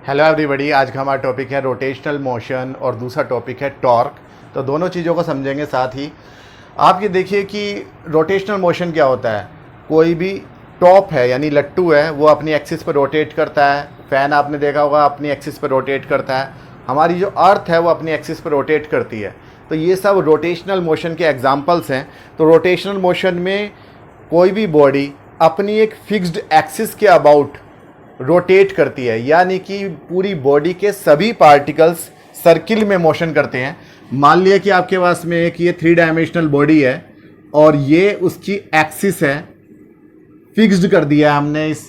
Hello everybody, आज का हमारा टॉपिक है रोटेशनल मोशन और दूसरा टॉपिक है टॉर्क। तो दोनों चीज़ों को समझेंगे साथ ही। आप ये देखिए कि रोटेशनल मोशन क्या होता है। कोई भी टॉप है यानी लट्टू है, वो अपनी एक्सिस पर रोटेट करता है। फ़ैन आपने देखा होगा अपनी एक्सिस पर रोटेट करता है। हमारी जो अर्थ है वो अपनी एक्सिस पर रोटेट करती है। तो ये सब रोटेशनल मोशन के एग्जाम्पल्स हैं। तो रोटेशनल मोशन में कोई भी बॉडी अपनी एक फिक्स्ड एक्सिस के अबाउट रोटेट करती है, यानी कि पूरी बॉडी के सभी पार्टिकल्स सर्किल में मोशन करते हैं। मान लिया कि आपके पास में एक ये 3 डायमेंशनल बॉडी है और ये उसकी एक्सिस है, फिक्स्ड कर दिया है हमने इस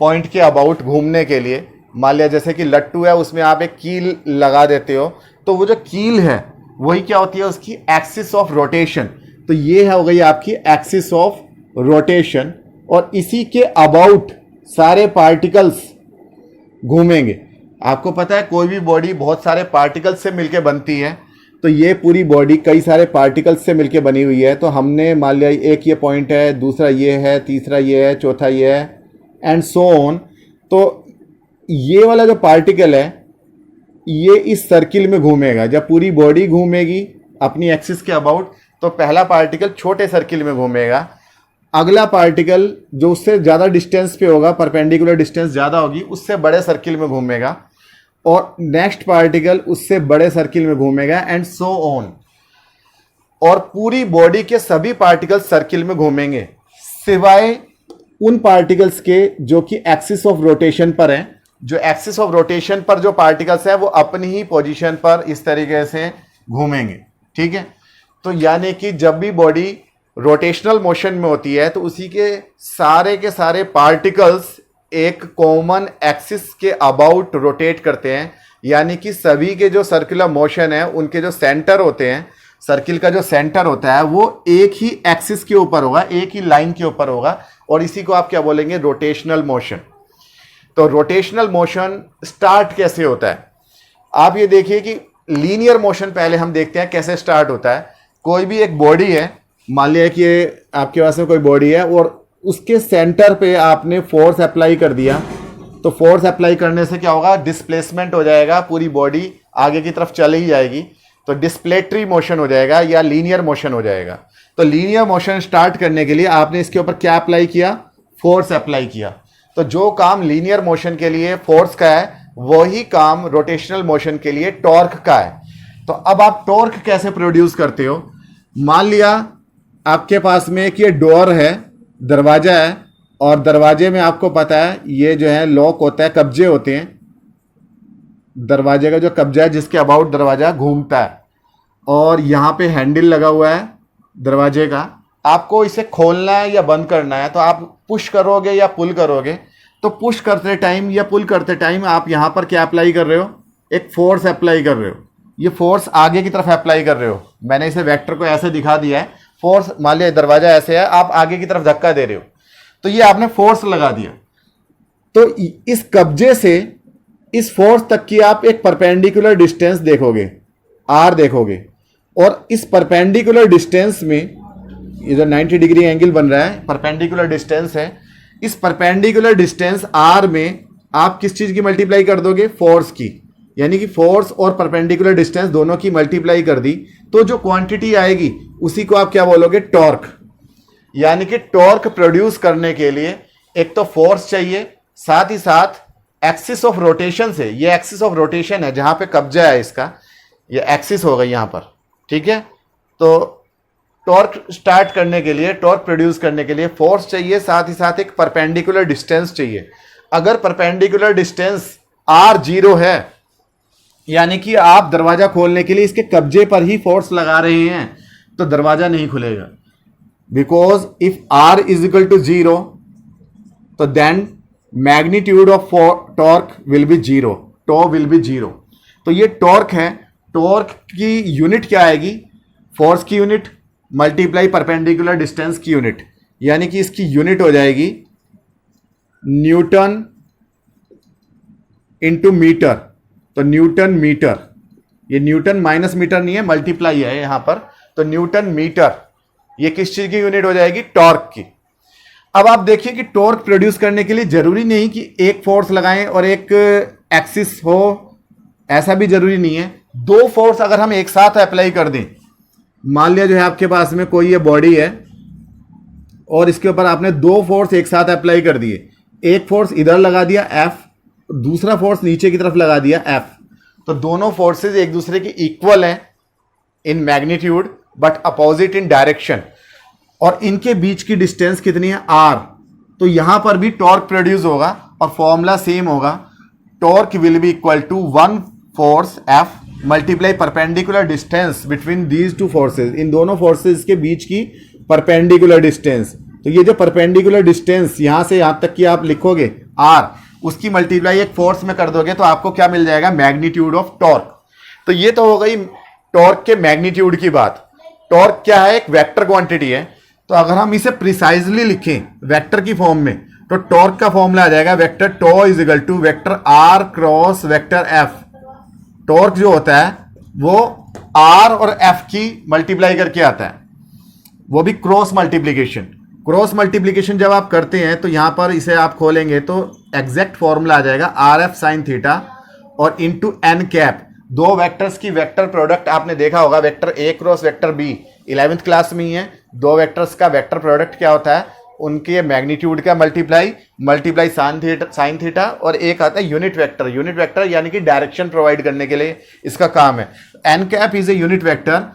पॉइंट के अबाउट घूमने के लिए। मान लिया जैसे कि लट्टू है, उसमें आप एक कील लगा देते हो, तो वो जो कील है वही क्या होती है, उसकी एक्सिस ऑफ रोटेशन। तो ये हो गई आपकी एक्सिस ऑफ रोटेशन और इसी के अबाउट सारे पार्टिकल्स घूमेंगे। आपको पता है कोई भी बॉडी बहुत सारे पार्टिकल्स से मिलकर बनती है, तो ये पूरी बॉडी कई सारे पार्टिकल्स से मिलकर बनी हुई है। तो हमने मान लिया एक ये पॉइंट है, दूसरा ये है, तीसरा ये है, चौथा ये है, एंड सो ऑन। तो ये वाला जो पार्टिकल है ये इस सर्किल में घूमेगा। जब पूरी बॉडी घूमेगी अपनी एक्सिस के अबाउट, तो पहला पार्टिकल छोटे सर्किल में घूमेगा, अगला पार्टिकल जो उससे ज़्यादा डिस्टेंस पे होगा, परपेंडिकुलर डिस्टेंस ज़्यादा होगी, उससे बड़े सर्किल में घूमेगा, और नेक्स्ट पार्टिकल उससे बड़े सर्किल में घूमेगा, एंड सो ऑन। और पूरी बॉडी के सभी पार्टिकल्स सर्किल में घूमेंगे सिवाय उन पार्टिकल्स के जो कि एक्सिस ऑफ रोटेशन पर हैं। जो एक्सिस ऑफ रोटेशन पर जो पार्टिकल्स हैं वो अपनी ही पोजीशन पर इस तरीके से घूमेंगे। ठीक है, तो यानी कि जब भी बॉडी रोटेशनल मोशन में होती है तो उसी के सारे पार्टिकल्स एक कॉमन एक्सिस के अबाउट रोटेट करते हैं। यानी कि सभी के जो सर्कुलर मोशन है उनके जो सेंटर होते हैं, सर्किल का जो सेंटर होता है वो एक ही एक्सिस के ऊपर होगा, एक ही लाइन के ऊपर होगा, और इसी को आप क्या बोलेंगे, रोटेशनल मोशन। तो रोटेशनल मोशन स्टार्ट कैसे होता है, आप ये देखिए कि लीनियर मोशन पहले हम देखते हैं कैसे स्टार्ट होता है। कोई भी एक बॉडी है, मान लिया कि ये आपके पास में कोई बॉडी है और उसके सेंटर पे आपने फोर्स अप्लाई कर दिया, तो फोर्स अप्लाई करने से क्या होगा, डिस्प्लेसमेंट हो जाएगा, पूरी बॉडी आगे की तरफ चली जाएगी, तो डिस्प्लेटरी मोशन हो जाएगा या लीनियर मोशन हो जाएगा। तो लीनियर मोशन स्टार्ट करने के लिए आपने इसके ऊपर क्या अप्लाई किया, फोर्स अप्लाई किया। तो जो काम लीनियर मोशन के लिए फोर्स का है वही काम रोटेशनल मोशन के लिए टॉर्क का है। तो अब आप टॉर्क कैसे प्रोड्यूस करते हो, मान लिया आपके पास में एक ये डोर है, दरवाजा है, और दरवाजे में आपको पता है ये जो है लॉक होता है, कब्जे होते हैं। दरवाजे का जो कब्जा है जिसके अबाउट दरवाजा घूमता है, और यहाँ पे हैंडल लगा हुआ है दरवाजे का। आपको इसे खोलना है या बंद करना है, तो आप पुश करोगे या पुल करोगे। तो पुश करते टाइम या पुल करते टाइम आप यहाँ पर क्या अप्लाई कर रहे हो, एक फोर्स अप्लाई कर रहे हो। ये फोर्स आगे की तरफ अप्लाई कर रहे हो। मैंने इसे वेक्टर को ऐसे दिखा दिया है। फोर्स, मान लिया दरवाजा ऐसे है, आप आगे की तरफ धक्का दे रहे हो, तो ये आपने फोर्स लगा दिया। तो इस कब्जे से इस फोर्स तक की आप एक परपेंडिकुलर डिस्टेंस देखोगे, आर देखोगे, और इस परपेंडिकुलर डिस्टेंस में ये जो 90 डिग्री एंगल बन रहा है परपेंडिकुलर डिस्टेंस है। इस परपेंडिकुलर डिस्टेंस आर में आप किस चीज की मल्टीप्लाई कर दोगे, फोर्स की। यानी कि फोर्स और परपेंडिकुलर डिस्टेंस दोनों की मल्टीप्लाई कर दी, तो जो क्वांटिटी आएगी उसी को आप क्या बोलोगे, टॉर्क। यानी कि टॉर्क प्रोड्यूस करने के लिए एक तो फोर्स चाहिए, साथ ही साथ एक्सिस ऑफ रोटेशन से, ये एक्सिस ऑफ रोटेशन है जहां पे कब्जा है इसका, ये एक्सिस होगा यहां पर। ठीक है, तो टॉर्क स्टार्ट करने के लिए, टॉर्क प्रोड्यूस करने के लिए फोर्स चाहिए, साथ ही साथ एक परपेंडिकुलर डिस्टेंस चाहिए। अगर परपेंडिकुलर डिस्टेंस आर 0 है, यानी कि आप दरवाजा खोलने के लिए इसके कब्जे पर ही फोर्स लगा रहे हैं, तो दरवाजा नहीं खुलेगा। Because if R is equal to 0, तो then magnitude of torque will be 0, tau will be 0। तो ये टॉर्क है। टॉर्क की यूनिट क्या आएगी, फोर्स की यूनिट मल्टीप्लाई परपेंडिकुलर डिस्टेंस की यूनिट, यानी कि इसकी यूनिट हो जाएगी न्यूटन इंटू मीटर। तो न्यूटन मीटर, ये न्यूटन माइनस मीटर नहीं है, मल्टीप्लाई है यहां पर, तो न्यूटन मीटर ये किस चीज की यूनिट हो जाएगी, टॉर्क की। अब आप देखिए कि टॉर्क प्रोड्यूस करने के लिए जरूरी नहीं कि एक फोर्स लगाएं और एक एक्सिस हो, ऐसा भी जरूरी नहीं है। दो फोर्स अगर हम एक साथ अप्लाई कर दें, मान लिया जो है आपके पास में कोई ये बॉडी है और इसके ऊपर आपने दो फोर्स एक साथ अप्लाई कर दिए, एक फोर्स इधर लगा दिया F, दूसरा फोर्स नीचे की तरफ लगा दिया F, तो दोनों फोर्सेस एक दूसरे के इक्वल हैं in magnitude but opposite in direction, और इनके बीच की डिस्टेंस कितनी है R। तो यहां पर भी टॉर्क प्रोड्यूस होगा और फॉर्मूला सेम होगा, torque will be equal to one force F multiply perpendicular distance between these two forces, इन दोनों फोर्सेज के बीच की परपेंडिकुलर डिस्टेंस। तो ये जो परपेंडिकुलर डिस्टेंस यहां से यहां तक की आप लिखोगे R, उसकी मल्टीप्लाई एक फोर्स में कर दोगे तो आपको क्या मिल जाएगा, मैग्नीट्यूड ऑफ टॉर्क। तो ये तो हो गई टॉर्क के मैग्नीट्यूड की बात। टॉर्क क्या है, एक वेक्टर क्वांटिटी है। तो अगर हम इसे प्रिसाइजली लिखें वेक्टर की फॉर्म में, तो टॉर्क का फॉर्मूला आ जाएगा vector tau is equal to vector R cross vector F। Torque जो होता है वो R और F की मल्टीप्लाई करके आता है, वो भी क्रॉस मल्टीप्लीकेशन। क्रॉस मल्टीप्लीकेशन जब आप करते हैं तो यहां पर इसे आप खोलेंगे तो एग्जैक्ट फॉर्मूला आ जाएगा RF साइन थीटा और इनटू n कैप। दो वेक्टर्स की वेक्टर प्रोडक्ट आपने देखा होगा, vector A cross vector B 11th class में ही है। दो वेक्टर्स का वेक्टर प्रोडक्ट क्या होता है, उनके मैग्नीट्यूड का मल्टीप्लाई साइन थीटा, और एक आता है यूनिट वेक्टर यानी कि डायरेक्शन प्रोवाइड करने के लिए इसका काम है। N cap is a unit vector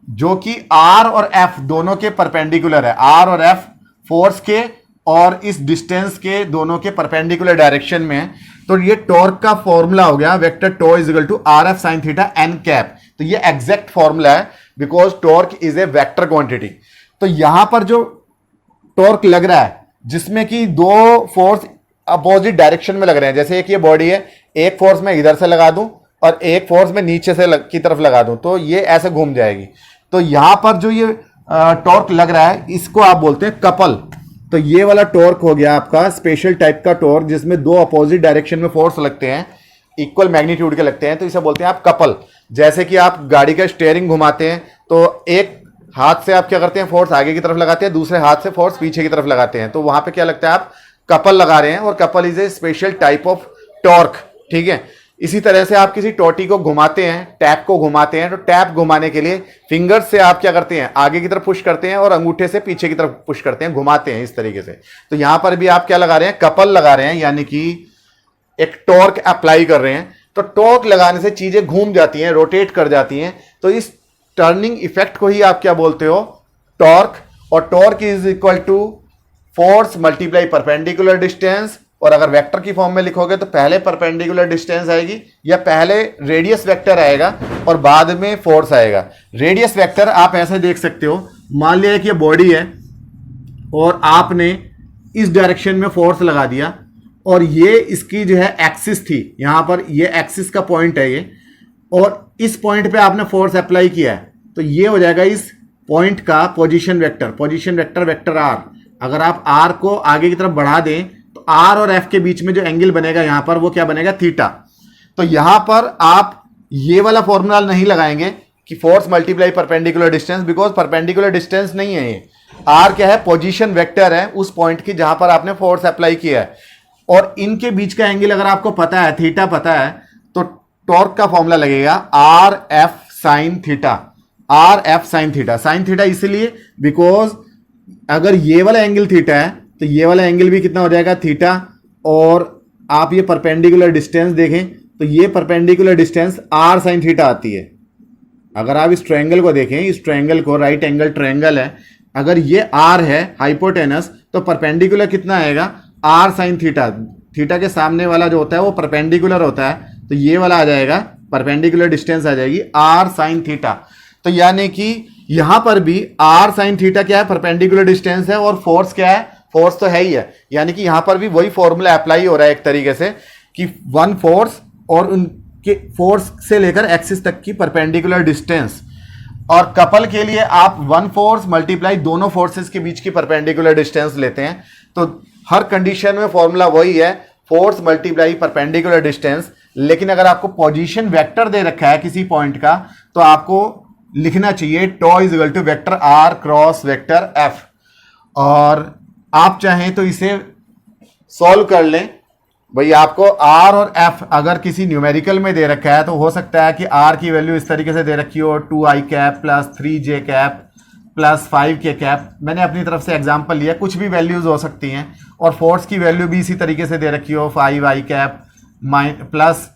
जो कि R और F दोनों के परपेंडिकुलर है, R और F फोर्स के और इस डिस्टेंस के दोनों के परपेंडिकुलर डायरेक्शन में है। तो ये टॉर्क का फॉर्मूला हो गया vector tau is equal to RF sine theta N cap. तो ये एग्जैक्ट फॉर्मूला है because torque is a vector quantity. तो यहां पर जो टॉर्क लग रहा है जिसमें कि दो फोर्स अपोजिट डायरेक्शन में लग रहे हैं, जैसे एक ये बॉडी है, एक फोर्स मैं इधर से लगा दूं और एक फोर्स मैं नीचे से की तरफ लगा दूं तो ये ऐसे घूम जाएगी। तो यहां पर जो ये टॉर्क लग रहा है इसको आप बोलते हैं कपल। तो ये वाला टॉर्क हो गया आपका स्पेशल टाइप का टॉर्क जिसमें दो अपोजिट डायरेक्शन में फोर्स लगते हैं, इक्वल मैग्नीट्यूड के लगते हैं, तो इसे बोलते हैं आप कपल। जैसे कि आप गाड़ी का स्टीयरिंग घुमाते हैं तो एक हाथ से आप क्या करते हैं, फोर्स आगे की तरफ लगाते हैं, दूसरे हाथ से फोर्स पीछे की तरफ लगाते हैं, तो वहां पे क्या लगता है, आप कपल लगा रहे हैं और couple is a special type of torque. ठीक है, इसी तरह से आप किसी टोटी को घुमाते हैं, टैप को घुमाते हैं, तो टैप घुमाने के लिए फिंगर से आप क्या करते हैं, आगे की तरफ पुश करते हैं और अंगूठे से पीछे की तरफ पुश करते हैं, घुमाते हैं इस तरीके से। तो यहां पर भी आप क्या लगा रहे हैं, कपल लगा रहे हैं, यानी कि एक टॉर्क अप्लाई कर रहे हैं। तो टॉर्क लगाने से चीजें घूम जाती हैं, रोटेट कर जाती हैं, तो इस टर्निंग इफेक्ट को ही आप क्या बोलते हो, टॉर्क। और torque is equal to force multiply perpendicular distance, और अगर वेक्टर की फॉर्म में लिखोगे तो पहले परपेंडिकुलर डिस्टेंस आएगी या पहले रेडियस वेक्टर आएगा और बाद में फोर्स आएगा। रेडियस वेक्टर आप ऐसे देख सकते हो, मान लिया कि ये बॉडी है और आपने इस डायरेक्शन में फोर्स लगा दिया और ये इसकी जो है एक्सिस थी, यहां पर ये एक्सिस का पॉइंट है ये, और इस पॉइंट पे आपने फोर्स अप्लाई किया है, तो ये हो जाएगा इस पॉइंट का पोजीशन वेक्टर वेक्टर आर। अगर आप आर को आगे की तरफ बढ़ा दें तो आर और एफ के बीच में जो एंगल बनेगा यहां पर वो क्या बनेगा, थीटा। तो यहां पर आप ये वाला फॉर्मूला नहीं लगाएंगे कि force multiply perpendicular distance, because perpendicular distance नहीं है ये। आर क्या है, पोजीशन वेक्टर है उस पॉइंट की जहां पर आपने फोर्स अप्लाई किया है, और इनके बीच का एंगल अगर आपको पता है, थीटा पता है, तो टॉर्क का फॉर्मूला लगेगा R F sine theta. R F sine theta, sine theta इसलिए बिकॉज अगर ये वाला एंगल थीटा है तो ये वाला एंगल भी कितना हो जाएगा, थीटा। और आप ये परपेंडिकुलर डिस्टेंस देखें तो ये perpendicular distance R sine theta आती है। अगर आप इस ट्रायंगल को देखें, इस ट्रायंगल को, राइट एंगल ट्रायंगल है, अगर ये आर है हाइपोटेनस तो परपेंडिकुलर कितना आएगा, आर साइन थीटा। थीटा के सामने वाला जो होता है वो परपेंडिकुलर होता है, तो ये वाला आ जाएगा, परपेंडिकुलर डिस्टेंस आ जाएगी आर साइन थीटा। तो यानी कि यहां पर भी आर साइन थीटा क्या है, परपेंडिकुलर डिस्टेंस है, और फोर्स क्या है, फोर्स तो है ही है। यानी कि यहां पर भी वही फॉर्मूला अप्लाई हो रहा है एक तरीके से कि वन फोर्स और उनके फोर्स से लेकर एक्सिस तक की परपेंडिकुलर डिस्टेंस। और कपल के लिए आप वन फोर्स मल्टीप्लाई दोनों फोर्सेस के बीच की परपेंडिकुलर डिस्टेंस लेते हैं। तो हर कंडीशन में फॉर्मूला वही है, फोर्स मल्टीप्लाई परपेंडिकुलर डिस्टेंस। लेकिन अगर आपको पोजीशन वेक्टर दे रखा है किसी पॉइंट का तो आपको लिखना चाहिए tau is equal to vector R cross vector F. और आप चाहें तो इसे सॉल्व कर लें, भाई आपको आर और एफ अगर किसी न्यूमेरिकल में दे रखा है तो हो सकता है कि आर की वैल्यू इस तरीके से दे रखी हो 2i cap plus 3j cap plus 5k cap. मैंने अपनी तरफ से एग्जांपल लिया, कुछ भी वैल्यूज हो सकती हैं। और फोर्स की वैल्यू भी इसी तरीके से दे रखी हो 5i cap plus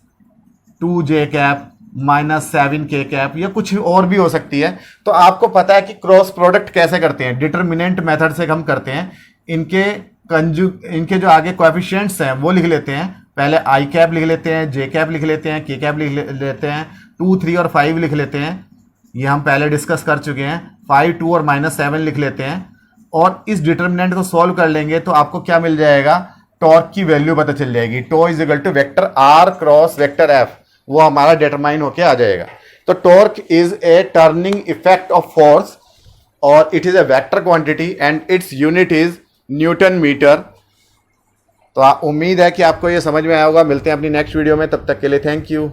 2j cap minus 7k cap, या कुछ और भी हो सकती है। तो आपको पता है कि क्रॉस प्रोडक्ट कैसे करते हैं, डिटरमिनेंट मेथड से हम करते हैं। इनके जो आगे कोएफिशिएंट्स हैं वो लिख लेते हैं। पहले आई कैप लिख लेते हैं, जे कैप लिख लेते हैं, के कैप लिख लेते हैं, 2, 3 और 5 लिख लेते हैं। ये हम पहले डिस्कस कर चुके हैं। 5, 2 और -7 लिख लेते हैं। और इस डिटरमिनेंट को सॉल्व कर लेंगे तो आपको क्या मिल जाएगा, टॉर्क की वैल्यू पता चल जाएगी। Tau is equal to vector R cross vector F, वो हमारा डिटरमाइन होके आ जाएगा। तो torque is a turning effect of force और it is a vector quantity and its unit is newton metre. तो उम्मीद है कि आपको ये समझ में आया होगा। मिलते हैं अपनी नेक्स्ट वीडियो में, तब तक के लिए थैंक यू।